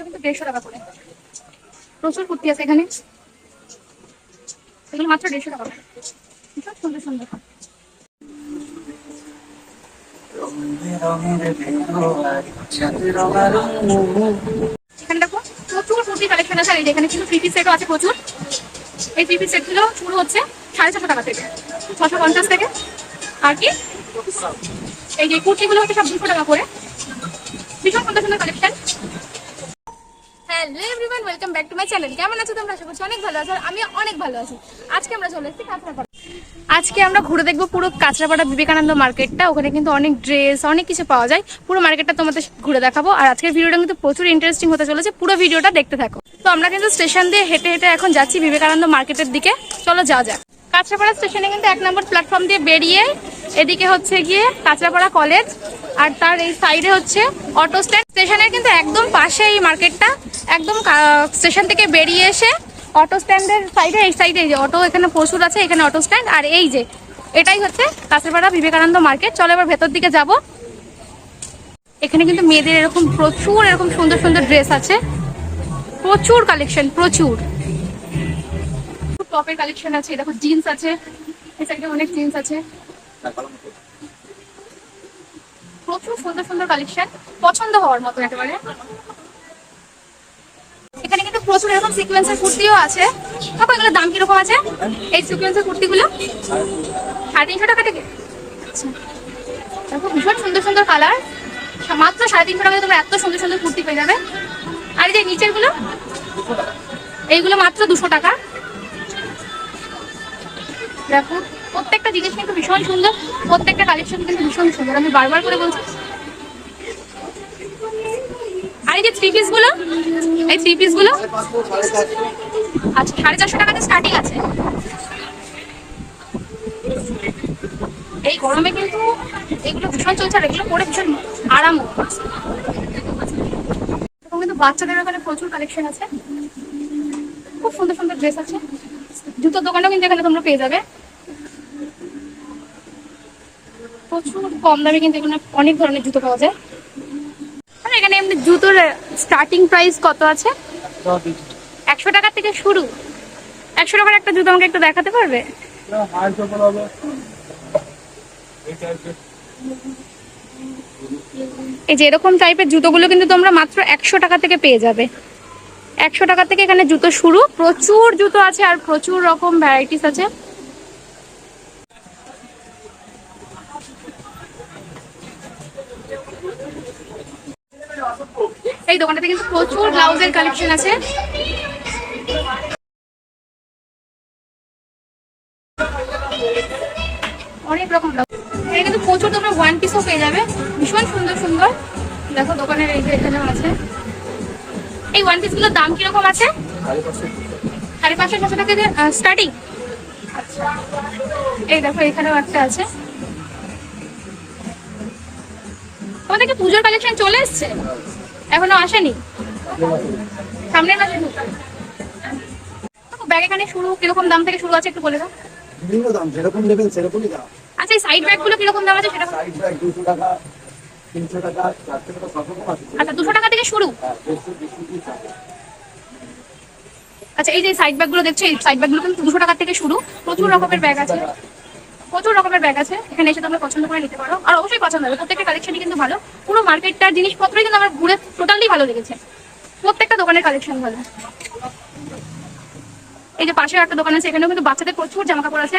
কুর্তিগুলো কিন্তু 150 টাকা করে। প্রচুর কুর্তি আছে এখানে, এগুলো মাত্র 150 টাকা করে। খুব সুন্দর সুন্দর। এখানে দেখো প্রচুর কুর্তি কালেকশন আছে। আর এখানে কিন্তু 3 পিস সেটও আছে প্রচুর। এই 3 পিস সেট গুলো শুরু হচ্ছে 450 টাকা থেকে, 650 থেকে। আর কি এই যে কুর্তিগুলো হচ্ছে সব 200 টাকা করে। ভীষণ সুন্দর সুন্দর collection. Hello everyone, welcome back to my channel. কেমন আছো তোমরা? আশা করছি অনেক ভালো আছো। আর আমি অনেক ভালো আছি। আজকে আমরা চলে এসেছি কাঁচরাপাড়া। আজকে আমরা ঘুরে দেখবো পুরো কাঁচরাপাড়া বিবেকানন্দ মার্কেটটা। ওখানে কিন্তু অনেক ড্রেস, অনেক কিছু পাওয়া যায়। পুরো মার্কেটটা তোমাদের ঘুরে দেখাবো। আর আজকের ভিডিওটা কিন্তু প্রচুর ইন্টারেস্টিং হতে চলেছে। পুরো ভিডিওটা দেখতে থাকো। তো আমরা কিন্তু স্টেশন দিয়ে হেঁটে হেঁটে এখন যাচ্ছি বিবেকানন্দ মার্কেটের দিকে। চলো যাওয়া যাক। কাঁচরাপাড়া স্টেশনে কিন্তু 1 নম্বর প্ল্যাটফর্ম দিয়ে বেরিয়ে এদিকে হচ্ছে গিয়ে কাঁচরাপাড়া কলেজ, আর তার এই সাইডে হচ্ছে অটো স্ট্যান্ড। স্টেশনের কিন্তু একদম পাশে এই মার্কেটটা। একদম স্টেশন থেকে বেরিয়ে এসে অটো স্ট্যান্ডের সাইডে, এই সাইডে যে অটো এখানে প্রচুর আছে, এখানে অটো স্ট্যান্ড। আর এই যে এটাই হচ্ছে কাঁচরাপাড়া বিবেকানন্দ মার্কেট। চলো এবার ভেতর দিকে যাব। এখানে কিন্তু মেয়েদের এরকম প্রচুর এরকম সুন্দর সুন্দর ড্রেস আছে, প্রচুর কালেকশন, প্রচুর টপের কালেকশন আছে। দেখো জিন্স আছে, এই সাইডে অনেক জিন্স আছে, প্রচুর সুন্দর সুন্দর কালেকশন, পছন্দ হওয়ার মতো একেবারে। এখানে কিন্তু প্রচুর এরকম সিকোয়েন্সের কুর্তিও আছে। দেখো এগুলোর দাম কিরকম আছে। এই সিকোয়েন্সের কুর্তিগুলো 350 টাকা থেকে। দেখো ভীষণ সুন্দর সুন্দর কালার, মাত্র 350 টাকায় তোমরা এত সুন্দর সুন্দর কুর্তি পেয়ে যাবে। আর এই যে নিচের গুলো, এইগুলো মাত্র 200 টাকা। দেখো প্রত্যেকটা জিনিস কিন্তু ভীষণ সুন্দর, প্রত্যেকটা কালেকশন কিন্তু ভীষণ সুন্দর, আমি বারবার করে বলছি। আর এই যে 3 পিস গুলো, এই 3 পিস গুলো আচ্ছা 450 টাকাতে স্টার্টিং আছে। এই গরমে কিন্তু এগুলো ভীষণ চলছে, আর এগুলো পরে ভীষণ আরামও। কিন্তু বাচ্চাদের ওখানে প্রচুর কালেকশন আছে, খুব সুন্দর সুন্দর ড্রেস আছে। জুতোর দোকানেও কিন্তু এখানে তোমরা পেয়ে যাবে। প্রচুর কম দামে কিন্তু এখানে অনেক ধরনের জুতো পাওয়া যায়। আর এখানে এমনি জুতোর স্টার্টিং প্রাইস কত আছে? 100 টাকা থেকে শুরু। 100 টাকার একটা জুতো আমাকে একটু দেখাতে পারবে? এই যে এরকম টাইপের জুতোগুলো কিন্তু তোমরা মাত্র 100 টাকা থেকে পেয়ে যাবে। 100 টাকা থেকে এখানে জুতো শুরু। প্রচুর জুতো আছে আর প্রচুর রকম ভ্যারাইটিস আছে। এই দোকানটাতে কিন্তু প্রচুর ব্লাউজের কালেকশন আছে। অনেক রকম ব্লাউজ এখানে কিন্তু প্রচুর, তোমরা 1 পিসও পেয়ে যাবে ভীষণ সুন্দর সুন্দর। দেখো দোকানের এই যে এখানেও আছে। এই 1 পিস গুলোর দাম কিরকম আছে? 550-600 টাকা স্টার্টিং। আচ্ছা এই দেখো এখানেও একটা আছে। তোমাদের কি পুজোর কালেকশন চলে এসছে? এখনো আসেনি? সামনের মাসে ঢুকবে। ব্যাগ এখানে শুরু কিরকম দাম থেকে শুরু আছে একটু বলে দাও। বিভিন্ন দাম, যেরকম নেবেন সেরকমই দাম। আচ্ছা এই সাইড ব্যাগ গুলো কিরকম দাম আছে সেটা? সাইড ব্যাগ 200 টাকা, 300 টাকা, 400 টাকা, সব রকম আছে। আচ্ছা 200 টাকা থেকে শুরু। আচ্ছা এই যে সাইড ব্যাগ গুলো দেখছো, এই সাইড ব্যাগ গুলো কিন্তু 200 টাকা থেকে শুরু। প্রচুর রকমের ব্যাগ আছে, প্রচুর রকমের ব্যাগ আছে। এখানে এসে তোমরা পছন্দ করে নিতে পারো। আর অবশ্যই পছন্দ হবে, প্রত্যেকটা কালেকশনই কিন্তু ভালো। পুরো মার্কেটটার জিনিসপত্রই কিন্তু আমার ঘুরে টোটালি ভালো লেগেছে। প্রত্যেকটা দোকানের কালেকশন ভালো। এই যে পাশে একটা দোকান আছে, এখানেও কিন্তু বাচ্চাদের প্রচুর জামা কাপড় আছে,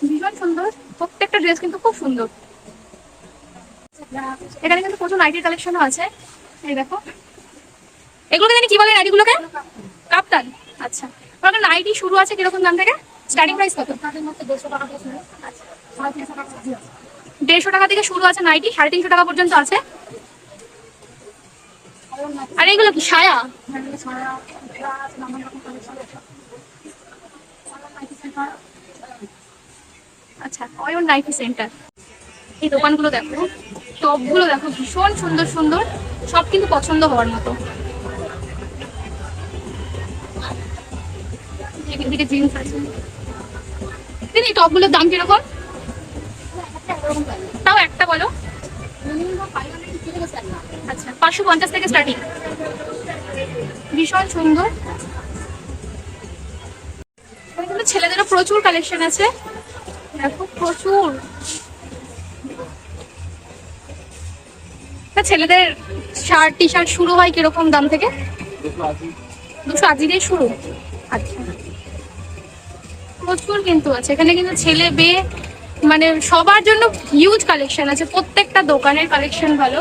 ভীষণ সুন্দর। প্রত্যেকটা ড্রেস কিন্তু খুব সুন্দর। এখানে কিন্তু প্রচুর নাইটির কালেকশনও আছে। এই দেখো এগুলোকে জানি কি বলে, নাইটিগুলোকে কাপ্তান। আচ্ছা ওখানে নাইটি শুরু আছে কিরকম দাম থেকে? স্টার্টিং প্রাইস কত? 150 টাকা থেকে শুরু। আচ্ছা 150 টাকা থেকে শুরু আছে নাইটি, 350 টাকা পর্যন্ত আছে। আর এইগুলো কি সায়া? আচ্ছা অয়ন নাইটি সেন্টার। এই দোকানগুলো দেখো, টপগুলো দেখো ভীষণ সুন্দর সুন্দর, সব কিন্তু পছন্দ হওয়ার মতো। এদিকে জিন্স আছে। দিদি টপগুলোর দাম কিরকম? তাও একটা বলো। আচ্ছা 550 থেকে স্টার্টিং, ভীষণ সুন্দর। এখানে ছেলেদেরও প্রচুর কালেকশন আছে, দেখো প্রচুর। ছেলেদের শার্ট টি শার্ট শুরু হয় কিরকম দাম থেকে? 280 দিয়ে শুরু। আচ্ছা, প্রচুর কিন্তু আছে এখানে, কিন্তু ছেলে মেয়ে মানে সবার জন্য হিউজ কালেকশন আছে, প্রত্যেকটা দোকানের কালেকশন ভালো।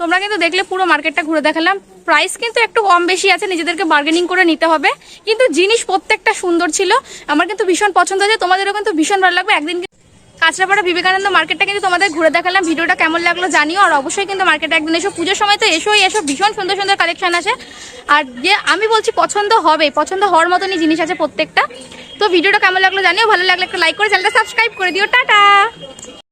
তোমরা কিন্তু দেখলে পুরো মার্কেটটা ঘুরে দেখালাম। প্রাইস কিন্তু একটু কম বেশি আছে, নিজেদেরকে বার্গেনিং করে নিতে হবে, কিন্তু জিনিস প্রত্যেকটা সুন্দর ছিল। আমার কিন্তু ভীষণ পছন্দ হয়েছে, তোমাদেরও কিন্তু ভীষণ ভালো লাগবে। একদিন কাঁচরাপাড়া বিবেকানন্দ মার্কেটটা কিন্তু তোমাদের ঘুরে দেখালাম। ভিডিওটা কেমন লাগলো জানিও, আর অবশ্যই কিন্তু মার্কেটে একদিন এসো, পুজোর সময় তো এসো, ভীষণ সুন্দর সুন্দর কালেকশন আছে। আর যে আমি বলছি পছন্দ হবে, পছন্দ হওয়ার মতনই জিনিস আছে প্রত্যেকটা। তো ভিডিওটা কেমন লাগলো জানিও, ভালো লাগলে একটা লাইক করে চ্যানেলটা সাবস্ক্রাইব করে দিও। টাটা।